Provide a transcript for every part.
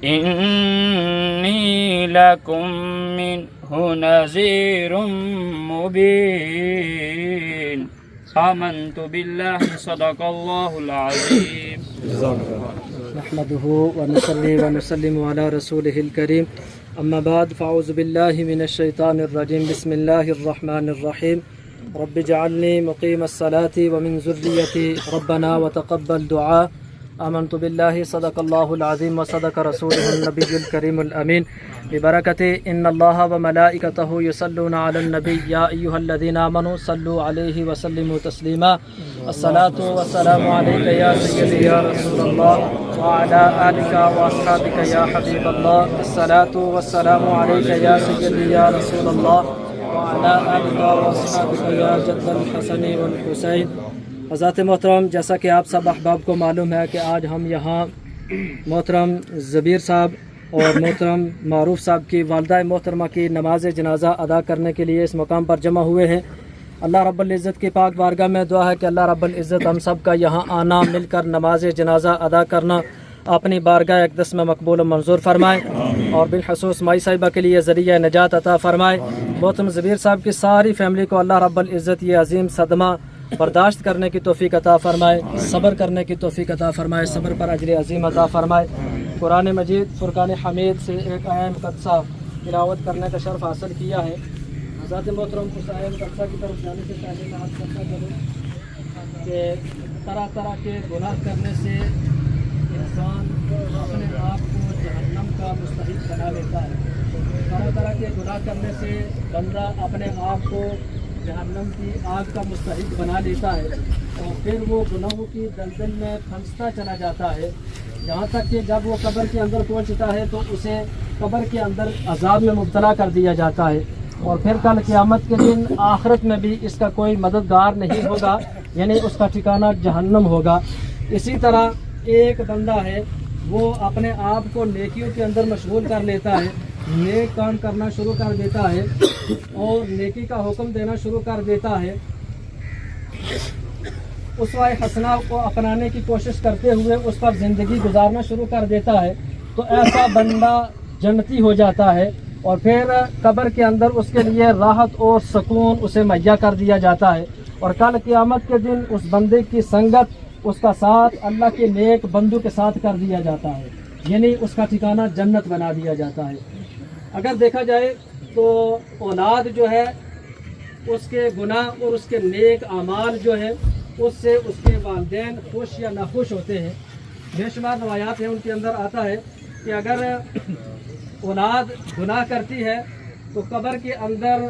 إني لكم منه نذير مبين آمنت بالله صدق الله العظيم. نحمده ونصلي ونسلم على رسوله الكريم أما بعد فأعوذ بالله من الشيطان الرجيم بسم الله الرحمن الرحيم رب اجعلني مقيم الصلاة ومن ذريتي ربنا وتقبل دعاء آمنت بالله صدق الله العظيم وصدق رسوله النبي الكريم الأمين ببركة إن الله وملائكته يصلون على النبي يا أيها الذين آمنوا صلوا عليه وسلموا تسليما الصلاة والسلام عليك يا سيدي يا رسول الله وعلى آلك وأصحابك يا حبيب الله الصلاة والسلام عليك يا سيدي يا رسول الله وعلى آلك وأصحابك يا جد الحسن والحسين. حضرات محترم، جیسا کہ آپ سب احباب کو معلوم ہے کہ آج ہم یہاں محترم زبیر صاحب اور محترم معروف صاحب کی والدہ محترمہ کی نماز جنازہ ادا کرنے کے لیے اس مقام پر جمع ہوئے ہیں. اللہ رب العزت کی پاک بارگاہ میں دعا ہے کہ اللہ رب العزت ہم سب کا یہاں آنا، مل کر نماز جنازہ ادا کرنا اپنی بارگاہ اقدس میں مقبول و منظور فرمائے اور بالخصوص مائی صاحبہ کے لیے ذریعہ نجات عطا فرمائے. محترم زبیر صاحب کی ساری فیملی کو اللہ رب العزت یہ عظیم صدمہ برداشت کرنے کی توفیق عطا فرمائے، صبر کرنے کی توفیق عطا فرمائے، صبر پر اجر عظیم عطا فرمائے. قرآن مجید فرقان حمید سے ایک آیہ مقدسہ تلاوت کرنے کا شرف حاصل کیا ہے. حضرات محترم، اس آیہ مقدسہ کی طرف جانے سے پہلے میں عرض کرتا چلوں کہ طرح طرح کے گناہ کرنے سے انسان اپنے آپ کو جہنم کا مستحق بنا لیتا ہے. طرح طرح کے گناہ کرنے سے بندہ اپنے آپ کو جہنم کی آگ کا مستحق بنا لیتا ہے اور پھر وہ گناہوں کی دلدل میں پھنستا چلا جاتا ہے، یہاں تک کہ جب وہ قبر کے اندر پہنچتا ہے تو اسے قبر کے اندر عذاب میں مبتلا کر دیا جاتا ہے اور پھر کل قیامت کے دن آخرت میں بھی اس کا کوئی مددگار نہیں ہوگا، یعنی اس کا ٹھکانہ جہنم ہوگا. اسی طرح ایک بندہ ہے وہ اپنے آپ کو نیکیوں کے اندر مشغول کر لیتا ہے، نیک کام کرنا شروع کر دیتا ہے اور نیکی کا حکم دینا شروع کر دیتا ہے، اسوہ حسنہ کو اپنانے کی کوشش کرتے ہوئے اس پر زندگی گزارنا شروع کر دیتا ہے، تو ایسا بندہ جنتی ہو جاتا ہے اور پھر قبر کے اندر اس کے لیے راحت اور سکون اسے مہیا کر دیا جاتا ہے اور کل قیامت کے دن اس بندے کی سنگت، اس کا ساتھ اللہ کے نیک بندوں کے ساتھ کر دیا جاتا ہے، یعنی اس کا ٹھکانہ جنت بنا دیا جاتا ہے. اگر دیکھا جائے تو اولاد جو ہے اس کے گناہ اور اس کے نیک اعمال جو ہے اس سے اس کے والدین خوش یا ناخوش ہوتے ہیں. بے شمار روایات ہیں، ان کے اندر آتا ہے کہ اگر اولاد گناہ کرتی ہے تو قبر کے اندر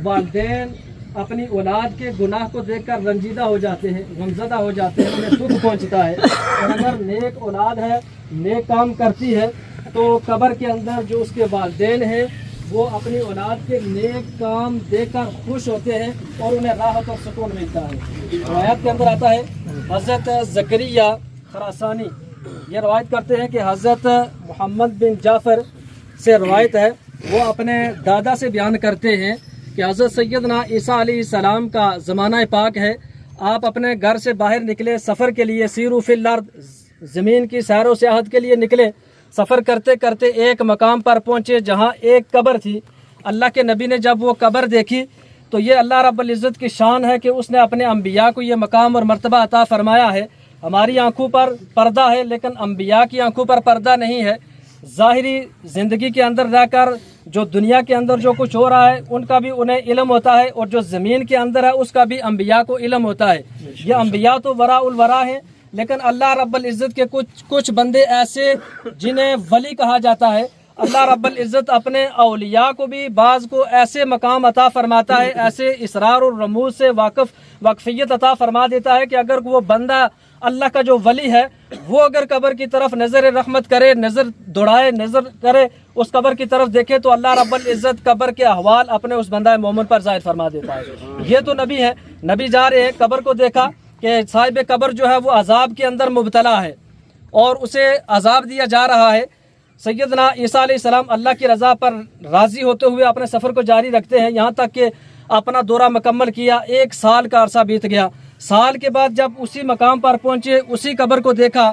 والدین اپنی اولاد کے گناہ کو دیکھ کر رنجیدہ ہو جاتے ہیں، غمزدہ ہو جاتے ہیں، انہیں دکھ پہنچتا ہے. اور اگر نیک اولاد ہے، نیک کام کرتی ہے تو قبر کے اندر جو اس کے والدین ہیں وہ اپنی اولاد کے نیک کام دیکھ کر خوش ہوتے ہیں اور انہیں راحت اور سکون ملتا ہے. روایت کے اندر آتا ہے حضرت زکریا خراسانی یہ روایت کرتے ہیں کہ حضرت محمد بن جعفر سے روایت ہے، وہ اپنے دادا سے بیان کرتے ہیں کہ حضرت سیدنا عیسیٰ علیہ السلام کا زمانہ پاک ہے، آپ اپنے گھر سے باہر نکلے سفر کے لیے، سیرو فی الارض، زمین کی سیر و سیاحت کے لیے نکلے. سفر کرتے کرتے ایک مقام پر پہنچے جہاں ایک قبر تھی. اللہ کے نبی نے جب وہ قبر دیکھی تو یہ اللہ رب العزت کی شان ہے کہ اس نے اپنے انبیاء کو یہ مقام اور مرتبہ عطا فرمایا ہے. ہماری آنکھوں پر پردہ ہے لیکن انبیاء کی آنکھوں پر پردہ نہیں ہے. ظاہری زندگی کے اندر رہ کر جو دنیا کے اندر جو کچھ ہو رہا ہے ان کا بھی انہیں علم ہوتا ہے اور جو زمین کے اندر ہے اس کا بھی انبیاء کو علم ہوتا ہے. یہ انبیاء تو وراء الورا ہیں، لیکن اللہ رب العزت کے کچھ بندے ایسے جنہیں ولی کہا جاتا ہے، اللہ رب العزت اپنے اولیاء کو بھی بعض کو ایسے مقام عطا فرماتا ہے، ایسے اسرار اور رموز سے واقفیت عطا فرما دیتا ہے کہ اگر وہ بندہ اللہ کا جو ولی ہے وہ اگر قبر کی طرف نظر رحمت کرے، نظر دوڑائے، نظر کرے، اس قبر کی طرف دیکھے تو اللہ رب العزت قبر کے احوال اپنے اس بندہ مومن پر ظاہر فرما دیتا ہے. یہ تو نبی ہے، نبی جا رہے ہیں، قبر کو دیکھا کہ صاحب قبر جو ہے وہ عذاب کے اندر مبتلا ہے اور اسے عذاب دیا جا رہا ہے. سیدنا عیسیٰ علیہ السلام اللہ کی رضا پر راضی ہوتے ہوئے اپنے سفر کو جاری رکھتے ہیں، یہاں تک کہ اپنا دورہ مکمل کیا. 1 سال کا عرصہ بیت گیا. سال کے بعد جب اسی مقام پر پہنچے، اسی قبر کو دیکھا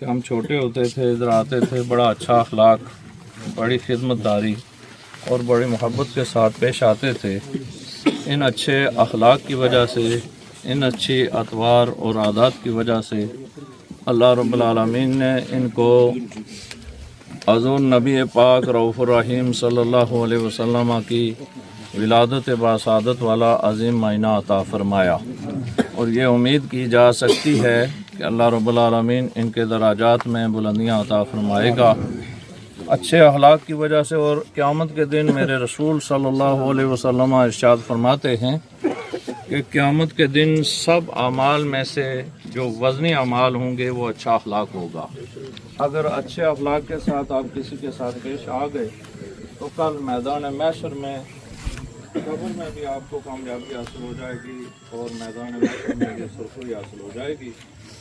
کہ ہم چھوٹے ہوتے تھے، ادھر آتے تھے، بڑا اچھا اخلاق، بڑی خدمت داری اور بڑی محبت کے ساتھ پیش آتے تھے۔ ان اچھے اخلاق کی وجہ سے، ان اچھی اطوار اور عادات کی وجہ سے اللہ رب العالمین نے ان کو حضور نبی پاک رؤوف الرحیم صلی اللہ علیہ وسلم کی ولادت باسعادت والا عظیم معینہ عطا فرمایا، اور یہ امید کی جا سکتی ہے کہ اللہ رب العالمین ان کے درجات میں بلندیاں عطا فرمائے گا اچھے اخلاق کی وجہ سے۔ اور قیامت کے دن میرے رسول صلی اللہ علیہ وسلم ارشاد فرماتے ہیں کہ قیامت کے دن سب اعمال میں سے جو وزنی اعمال ہوں گے وہ اچھا اخلاق ہوگا۔ اگر اچھے اخلاق کے ساتھ آپ کسی کے ساتھ پیش آ گئے تو کل میدان محشر میں، قبر میں بھی آپ کو کامیابی حاصل ہو جائے گی اور میدان محشر میں بھی سرخری حاصل ہو جائے گی۔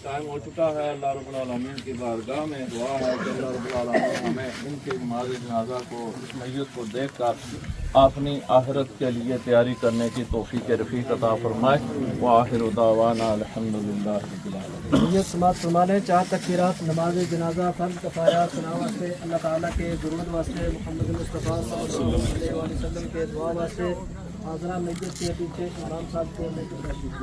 ٹائم ہو چکا ہے، اللہ رب العالمین کی بارگاہ میں دعا ہے کہ اللہ رب العالمین ہمیں ان کے نماز جنازہ کو، اس میت کو دیکھ کر اپنی آخرت کے لیے تیاری کرنے کی توفیق رفیق عطا فرمائے۔ وآخر دعوانا الحمدللہ رب العالمین۔ یہ سماعت فرما لیں، 4 تکبیرات نماز جنازہ فرض کفایہ سنا واسطے، اللہ تعالیٰ کے درود واسطے، محمد مصطفیٰ صلی اللہ علیہ وسلم کے دعا واسطے، حاضرہ میت کے پیچھے امام صاحب کو لے کے تشریف